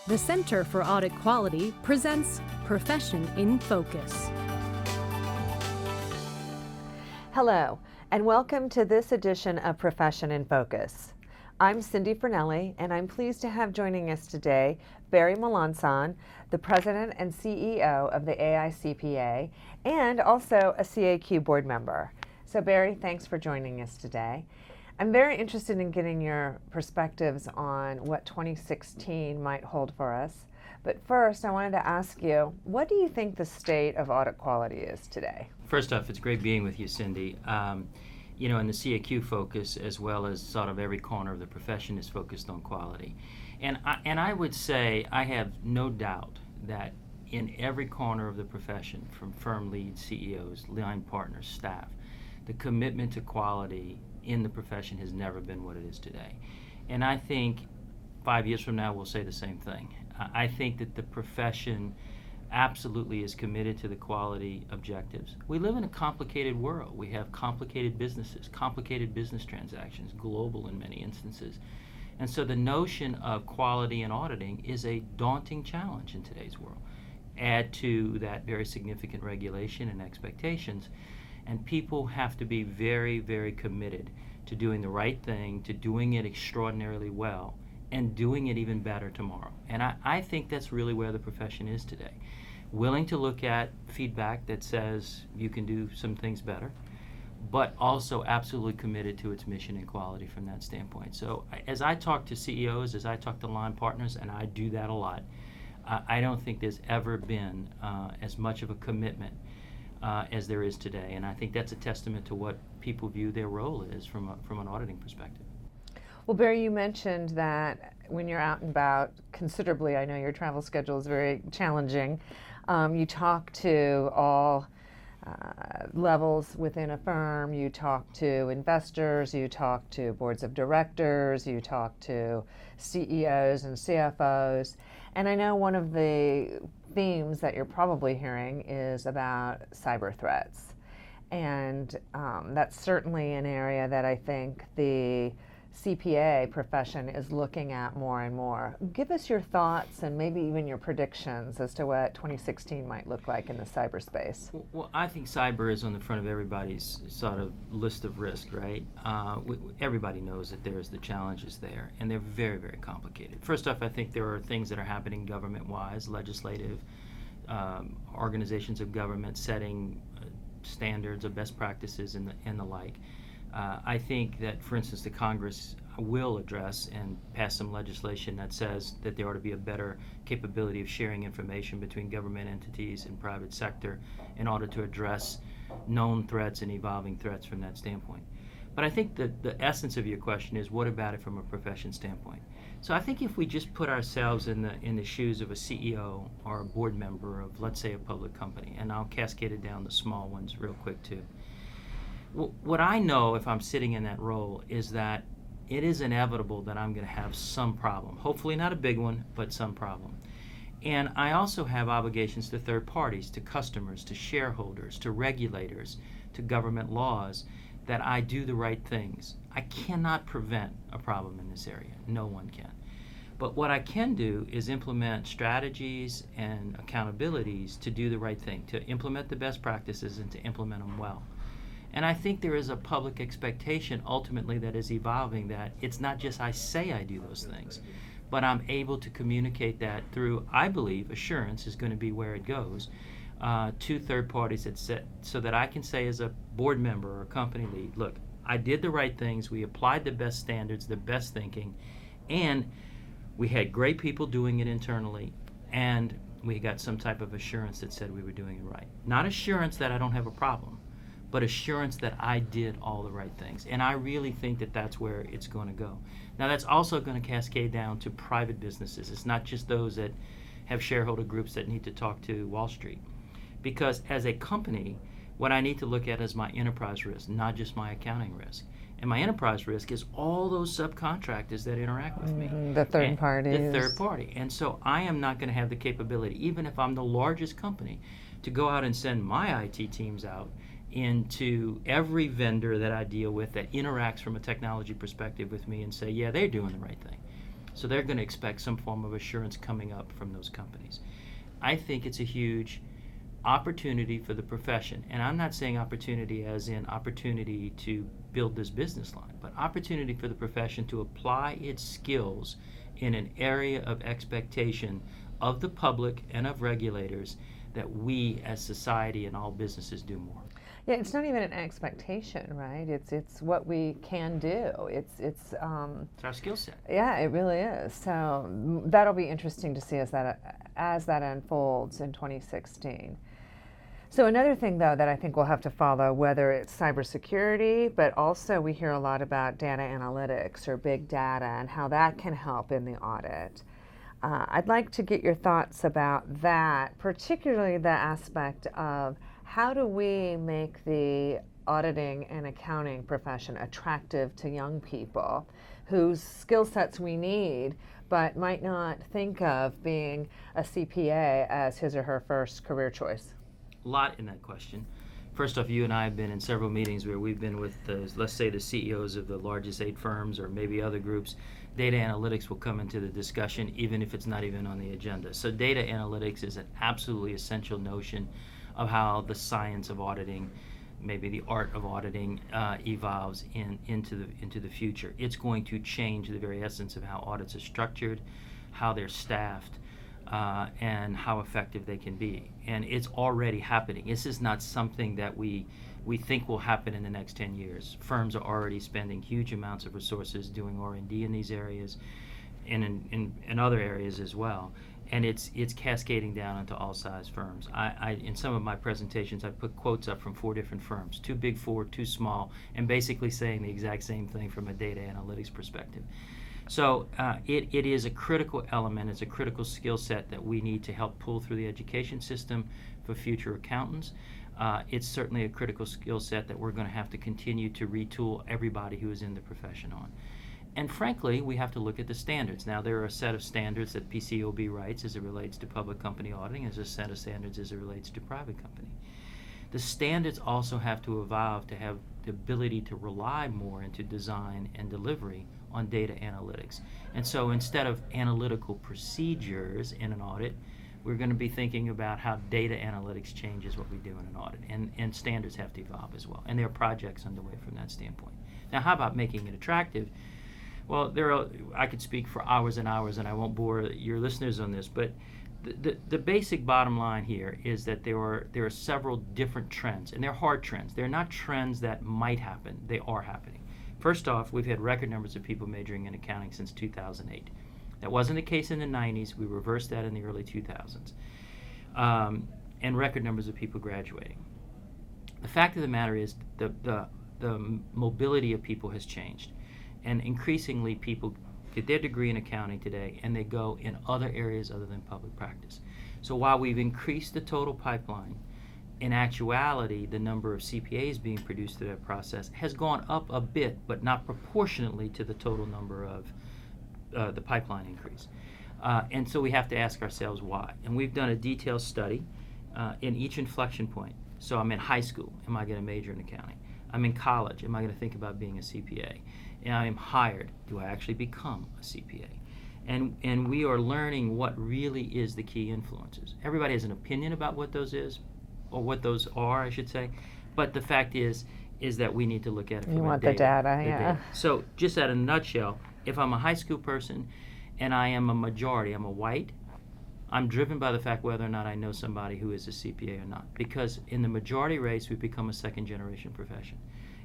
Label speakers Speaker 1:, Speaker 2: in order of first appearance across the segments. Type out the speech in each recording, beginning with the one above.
Speaker 1: The Center for Audit Quality presents Profession in Focus.
Speaker 2: Hello, and welcome to this edition of Profession in Focus. I'm Cindy Fernelli, and I'm pleased to have joining us today Barry Melancon, the President and CEO of the AICPA, and also a CAQ board member. So Barry, thanks for joining us today. I'm very interested in getting your perspectives on what 2016 might hold for us. But first, I wanted to ask you, what do you think the state of audit quality is today?
Speaker 3: First off, it's great being with you, Cindy. In the CAQ focus, as well as sort of every corner of the profession, is focused on quality. And I would say I have no doubt that in every corner of the profession, from firm leads, CEOs, line partners, staff, the commitment to quality in the profession has never been what it is today. And I think 5 years from now we'll say the same thing. I think that the profession absolutely is committed to the quality objectives. We live in a complicated world. We have complicated businesses, complicated business transactions, global in many instances. And so the notion of quality and auditing is a daunting challenge in today's world. Add to that very significant regulation and expectations, and people have to be very, very committed to doing the right thing, to doing it extraordinarily well, and doing it even better tomorrow. And I think that's really where the profession is today. Willing to look at feedback that says you can do some things better, but also absolutely committed to its mission and quality from that standpoint. So as I talk to CEOs, as I talk to line partners, and I do that a lot, I don't think there's ever been as much of a commitment as there is today. And I think that's a testament to what people view their role is from an auditing perspective.
Speaker 2: Well, Barry, you mentioned that when you're out and about considerably, I know your travel schedule is very challenging, you talk to all levels within a firm, you talk to investors, you talk to boards of directors, you talk to CEOs and CFOs, and I know one of the themes that you're probably hearing is about cyber threats. And that's certainly an area that I think the CPA profession is looking at more and more. Give us your thoughts and maybe even your predictions as to what 2016 might look like in the cyberspace.
Speaker 3: Well, I think cyber is on the front of everybody's sort of list of risk, right? Everybody knows that there's the challenges there, and they're very, very complicated. First off, I think there are things that are happening government-wise, legislative, organizations of government setting standards of best practices and the like. I think that, for instance, the Congress will address and pass some legislation that says that there ought to be a better capability of sharing information between government entities and private sector in order to address known threats and evolving threats from that standpoint. But I think that the essence of your question is, what about it from a profession standpoint? So I think if we just put ourselves in the shoes of a CEO or a board member of, let's say, a public company, and I'll cascade it down to small ones real quick too. What I know if I'm sitting in that role is that it is inevitable that I'm going to have some problem. Hopefully not a big one, but some problem. And I also have obligations to third parties, to customers, to shareholders, to regulators, to government laws, that I do the right things. I cannot prevent a problem in this area. No one can. But what I can do is implement strategies and accountabilities to do the right thing, to implement the best practices and to implement them well. And I think there is a public expectation ultimately that is evolving, that it's not just I say I do those things, but I'm able to communicate that through, I believe, assurance is going to be where it goes, to third parties so that I can say as a board member or company lead, look, I did the right things, we applied the best standards, the best thinking, and we had great people doing it internally, and we got some type of assurance that said we were doing it right. Not assurance that I don't have a problem, but assurance that I did all the right things. And I really think that that's where it's going to go. Now, that's also going to cascade down to private businesses. It's not just those that have shareholder groups that need to talk to Wall Street. Because as a company, what I need to look at is my enterprise risk, not just my accounting risk. And my enterprise risk is all those subcontractors that interact with me.
Speaker 2: The third parties.
Speaker 3: The third party. And so I am not going to have the capability, even if I'm the largest company, to go out and send my IT teams out into every vendor that I deal with that interacts from a technology perspective with me and say, yeah, they're doing the right thing. So they're going to expect some form of assurance coming up from those companies. I think it's a huge opportunity for the profession. And I'm not saying opportunity as in opportunity to build this business line, but opportunity for the profession to apply its skills in an area of expectation of the public and of regulators that we as society and all businesses do more.
Speaker 2: Yeah, it's not even an expectation, right? It's what we can do. It's
Speaker 3: our skill set.
Speaker 2: Yeah, it really is. So that'll be interesting to see as that unfolds in 2016. So another thing, though, that I think we'll have to follow, whether it's cybersecurity, but also we hear a lot about data analytics or big data and how that can help in the audit. I'd like to get your thoughts about that, particularly the aspect of how do we make the auditing and accounting profession attractive to young people whose skill sets we need but might not think of being a CPA as his or her first career choice?
Speaker 3: A lot in that question. First off, you and I have been in several meetings where we've been with, let's say, the CEOs of the largest 8 firms or maybe other groups. Data analytics will come into the discussion even if it's not even on the agenda. So data analytics is an absolutely essential notion of how the science of auditing, maybe the art of auditing, evolves into the future. It's going to change the very essence of how audits are structured, how they're staffed, and how effective they can be. And it's already happening. This is not something that we think will happen in the next 10 years. Firms are already spending huge amounts of resources doing R&D in these areas and in other areas as well. And it's cascading down into all size firms. I in some of my presentations, I put quotes up from 4 different firms, 2 big 4, 2 small, and basically saying the exact same thing from a data analytics perspective. So it is a critical element, it's a critical skill set that we need to help pull through the education system for future accountants. It's certainly a critical skill set that we're going to have to continue to retool everybody who is in the profession on. And frankly, we have to look at the standards. Now, there are a set of standards that PCAOB writes as it relates to public company auditing, as a set of standards as it relates to private company. The standards also have to evolve to have the ability to rely more into design and delivery on data analytics. And so instead of analytical procedures in an audit, we're going to be thinking about how data analytics changes what we do in an audit. And standards have to evolve as well. And there are projects underway from that standpoint. Now, how about making it attractive? Well, I could speak for hours and hours, and I won't bore your listeners on this, but the basic bottom line here is that there are several different trends, and they're hard trends. They're not trends that might happen. They are happening. First off, we've had record numbers of people majoring in accounting since 2008. That wasn't the case in the 90s. We reversed that in the early 2000s. And record numbers of people graduating. The fact of the matter is the mobility of people has changed. And increasingly, people get their degree in accounting today, and they go in other areas other than public practice. So while we've increased the total pipeline, in actuality, the number of CPAs being produced through that process has gone up a bit, but not proportionately to the total number of the pipeline increase. And so we have to ask ourselves why. And we've done a detailed study in each inflection point. So I'm in high school. Am I going to major in accounting? I'm in college. Am I going to think about being a CPA? And I'm hired. Do I actually become a CPA? And we are learning what really is the key influences. Everybody has an opinion about what those is, or what those are, I should say. But the fact is that we need to look at it from
Speaker 2: You want the data, yeah.
Speaker 3: So just at a nutshell, if I'm a high school person and I am a majority, I'm a white, I'm driven by the fact whether or not I know somebody who is a CPA or not. Because in the majority race, we've become a second-generation profession.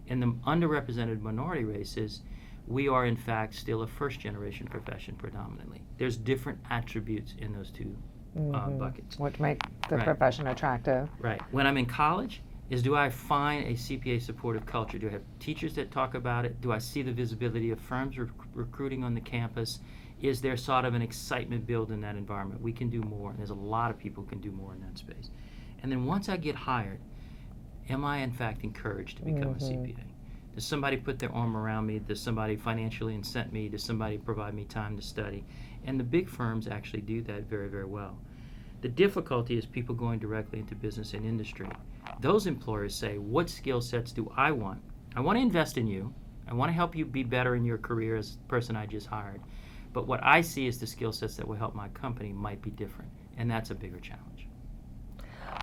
Speaker 3: In the underrepresented minority races, we are in fact still a first-generation profession predominantly. There's different attributes in those two buckets.
Speaker 2: Which make the profession attractive.
Speaker 3: Right. When I'm in college, do I find a CPA supportive culture? Do I have teachers that talk about it? Do I see the visibility of firms recruiting on the campus? Is there sort of an excitement build in that environment? We can do more, and there's a lot of people who can do more in that space. And then once I get hired, am I in fact encouraged to become a CPA? Does somebody put their arm around me? Does somebody financially incent me? Does somebody provide me time to study? And the big firms actually do that very, very well. The difficulty is people going directly into business and industry. Those employers say, what skill sets do I want? I want to invest in you. I want to help you be better in your career as the person I just hired. But what I see as the skill sets that will help my company might be different, and that's a bigger challenge.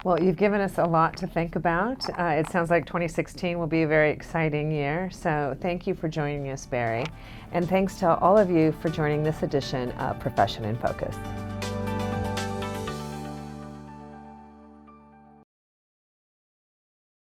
Speaker 2: Well, you've given us a lot to think about. It sounds like 2016 will be a very exciting year. So thank you for joining us, Barry. And thanks to all of you for joining this edition of Profession in Focus.